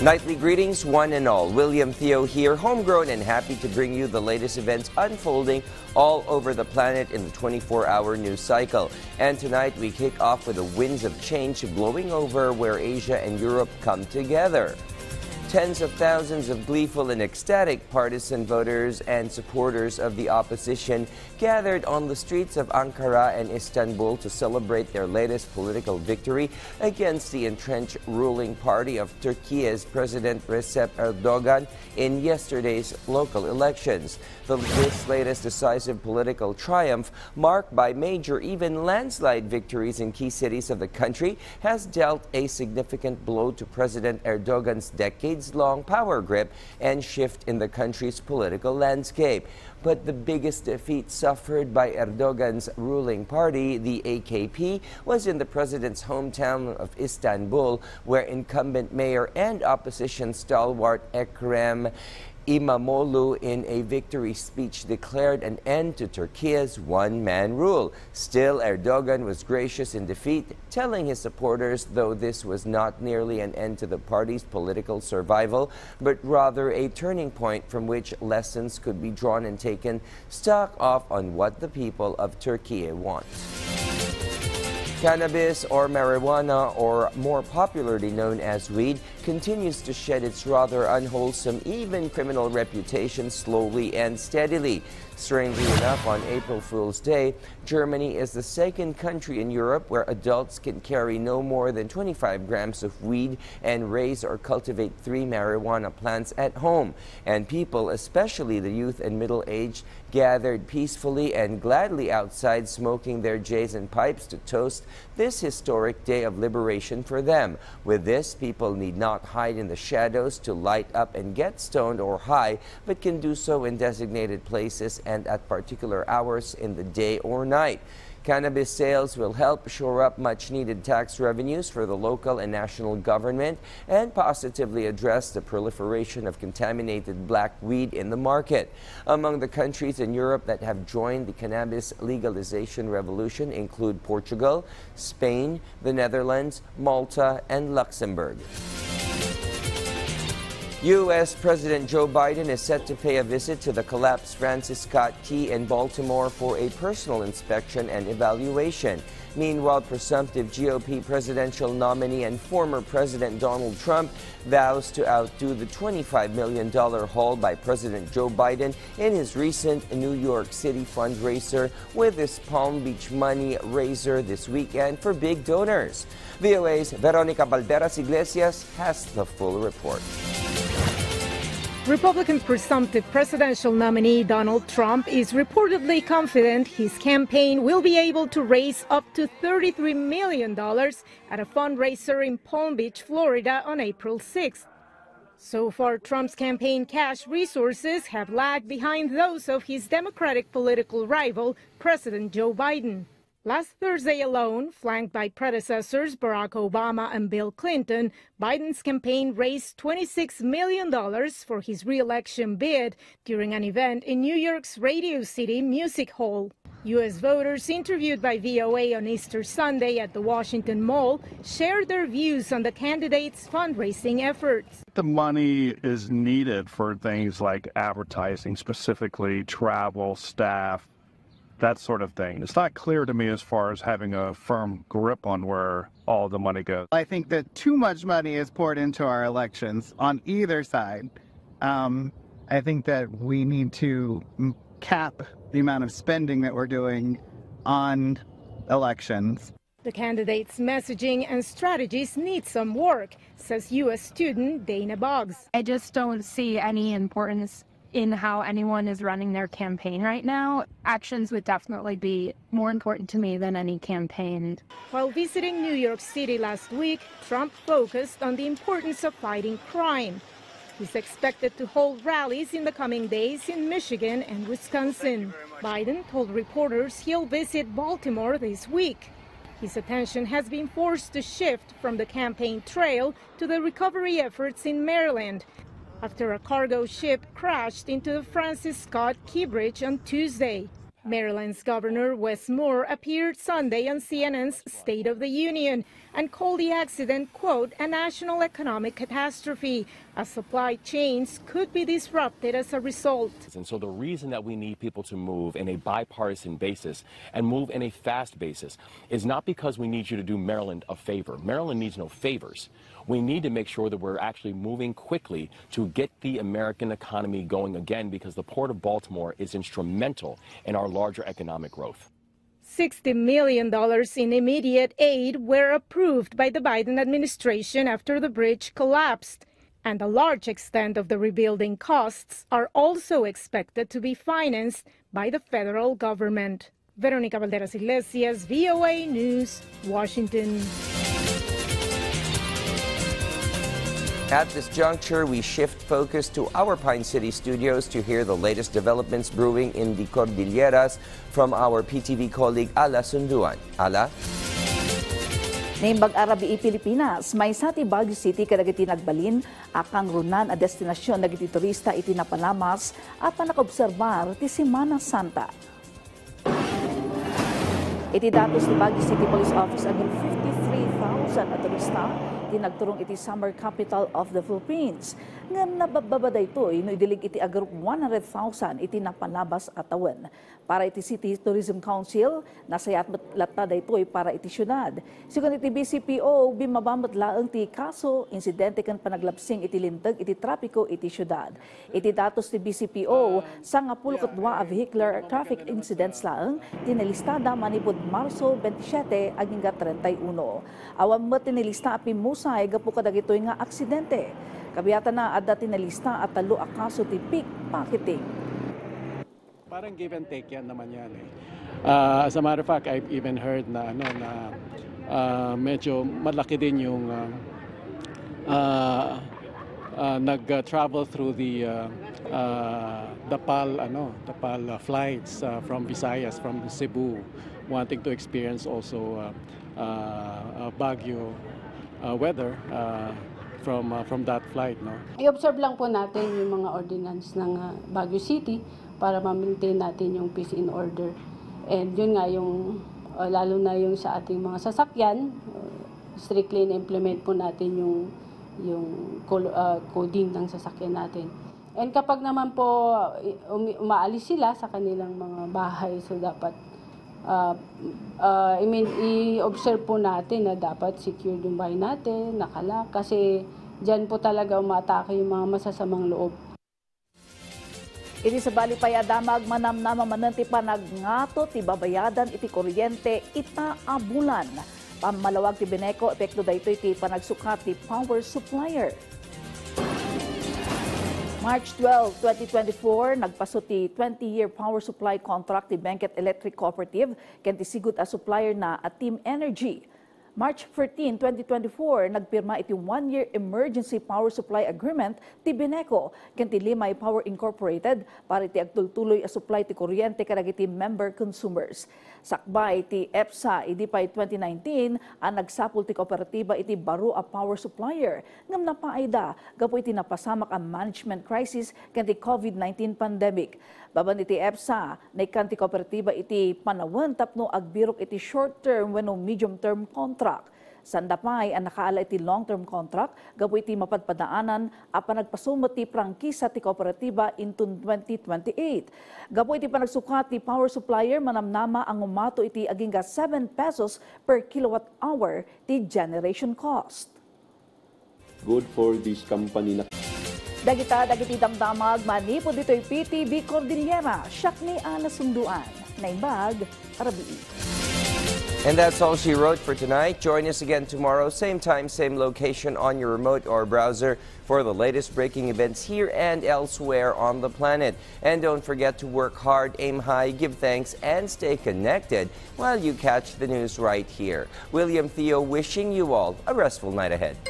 Nightly greetings, one and all. William Theo here, homegrown and happy to bring you the latest events unfolding all over the planet in the 24-hour news cycle. And tonight we kick off with the winds of change blowing over where Asia and Europe come together. Tens of thousands of gleeful and ecstatic partisan voters and supporters of the opposition gathered on the streets of Ankara and Istanbul to celebrate their latest political victory against the entrenched ruling party of Turkiye's President Recep Erdogan in yesterday's local elections. This latest decisive political triumph, marked by major, even landslide victories in key cities of the country, has dealt a significant blow to President Erdogan's decades-long power grip and shift in the country's political landscape. But the biggest defeat suffered by Erdogan's ruling party, the AKP, was in the president's hometown of Istanbul, where incumbent mayor and opposition stalwart Ekrem İmamoğlu, in a victory speech, declared an end to Turkiye's one-man rule. Still, Erdogan was gracious in defeat, telling his supporters, though this was not nearly an end to the party's political survival, but rather a turning point from which lessons could be drawn and taken stock of on what the people of Turkey want. Cannabis, or marijuana, or more popularly known as weed, continues to shed its rather unwholesome, even criminal reputation slowly and steadily. Strangely enough, on April Fool's Day, Germany is the second country in Europe where adults can carry no more than 25 grams of weed and raise or cultivate 3 marijuana plants at home. And people, especially the youth and middle-aged, gathered peacefully and gladly outside, smoking their J's and pipes to toast this historic day of liberation for them. With this, people need not hide in the shadows to light up and get stoned or high, but can do so in designated places and at particular hours in the day or night. Cannabis sales will help shore up much-needed tax revenues for the local and national government and positively address the proliferation of contaminated black weed in the market. Among the countries in Europe that have joined the cannabis legalization revolution include Portugal, Spain, the Netherlands, Malta, and Luxembourg. U.S. President Joe Biden is set to pay a visit to the collapsed Francis Scott Key in Baltimore for a personal inspection and evaluation. Meanwhile, presumptive GOP presidential nominee and former President Donald Trump vows to outdo the $25 million haul by President Joe Biden in his recent New York City fundraiser, with his Palm Beach money raiser this weekend for big donors. VOA's Veronica Valderas Iglesias has the full report. Republican presumptive presidential nominee Donald Trump is reportedly confident his campaign will be able to raise up to $33 million at a fundraiser in Palm Beach, Florida on April 6th. So far, Trump's campaign cash resources have lagged behind those of his Democratic political rival, President Joe Biden. Last Thursday alone, flanked by predecessors Barack Obama and Bill Clinton, Biden's campaign raised $26 million for his re-election bid during an event in New York's Radio City Music Hall. U.S. voters interviewed by VOA on Easter Sunday at the Washington Mall shared their views on the candidates' fundraising efforts. The money is needed for things like advertising, specifically travel, staff, that sort of thing. It's not clear to me as far as having a firm grip on where all the money goes. I think that too much money is poured into our elections on either side. I think that we need to cap the amount of spending that we're doing on elections. The candidates' messaging and strategies need some work, says U.S. student Dana Boggs. I just don't see any importance in how anyone is running their campaign right now. Actions would definitely be more important to me than any campaign. While visiting New York City last week, Trump focused on the importance of fighting crime. He's expected to hold rallies in the coming days in Michigan and Wisconsin. Biden told reporters he'll visit Baltimore this week. His attention has been forced to shift from the campaign trail to the recovery efforts in Maryland after a cargo ship crashed into the Francis Scott Key Bridge on Tuesday. Maryland's Governor Wes Moore appeared Sunday on CNN's State of the Union and called the accident, quote, a national economic catastrophe, as supply chains could be disrupted as a result. And so the reason that we need people to move in a bipartisan basis and move in a fast basis is not because we need you to do Maryland a favor. Maryland needs no favors. We need to make sure that we're actually moving quickly to get the American economy going again, because the Port of Baltimore is instrumental in our larger economic growth. $60 million in immediate aid were approved by the Biden administration after the bridge collapsed, and a large extent of the rebuilding costs are also expected to be financed by the federal government. Veronica Valderas Iglesias, VOA News, Washington. At this juncture, we shift focus to our Pine City studios to hear the latest developments brewing in the Cordilleras from our PTV colleague Ala Sunduan. Ala? Naimbag Arabi Pilipinas, may sati Baguio City kadagiti nagbalin, akang runan a destinasyon dagiti turista iti napalamas at panakobserbar ti Semana Santa. Iti datos ni Baguio City Police Office agad 53,000 a turista tinagturong iti summer capital of the Philippines. Ngam nababaday ito, inuidilig iti agar 100,000 iti napanabas atawan. Para iti City Tourism Council, nasayat latta daytoy para iti syudad. Sigun iti BCPO, bimabamot laeng ti kaso, insidente kan panaglapsing iti lintag iti trapiko iti syudad. Iti datos ti BCPO, sa nga 12 a vehicular traffic incidents laeng, tinilistada manipod Marso 27 aging 31. Awam mo tinilista api musay gapu kadagitoy nga aksidente. Kabiyatan na adda tinilista at talo akaso ti pickpocketing. Parang give and take yan naman yan eh. As a matter of fact, I've even heard na medyo malaki din yung nag-travel through the PAL flights from Visayas, from Cebu, wanting to experience also Baguio weather from that flight, no? I-observe lang po natin yung mga ordinance ng Baguio City para ma-maintain natin yung peace in order. And yun nga yung lalo na yung sa ating mga sasakyan, strictly na-implement po natin yung coding ng sasakyan natin. And kapag naman po umaalis sila sa kanilang mga bahay, so dapat i-observe po natin na dapat secure yung bahay natin, nakalock, kasi dyan po talaga umatake yung mga masasamang loob. Iti sa balipay adamag manamnama mananti panagnato ti babayadan iti kuryente ita abulan. Pamalawag ti Beneco, epekto daytoy ti panagsukat ti power supplier. March 12, 2024, nagpaso ti 20-year power supply contract ti Benguet Electric Cooperative ken ti sigut a supplier na at Team Energy. March 14, 2024, nagpirma iti 1-year emergency power supply agreement ti Beneco ken ti Limay Power Incorporated para iti agtultuloy a supply ti kuryente kadagiti member consumers. Sakbay ti EPSA idipay 2019 ang nagsapul ti kooperatiba iti baro a power supplier ngam napaayda gapu iti napasamak ang management crisis ken ti COVID-19 pandemic. Baban iti EPSA, naikan ti kooperatiba iti panawan tapno agbirok iti short-term wenno medium-term contract. Sandapay ang nakaala iti long-term contract, gapu iti mapadpadaanan apan nagpasumot ti prangkisa ti kooperatiba intun 2028. Gapu iti panagsukat ti power supplier manamnama ang umato iti agingga 7 pesos per kilowatt hour ti generation cost. Good for this company na Dagiti damdamag manipod dito'y PTV Cordillera, siyak ni Ala Sunduan, Naimbag, Arabi. And that's all she wrote for tonight. Join us again tomorrow, same time, same location on your remote or browser for the latest breaking events here and elsewhere on the planet. And don't forget to work hard, aim high, give thanks, and stay connected while you catch the news right here. William Theo wishing you all a restful night ahead.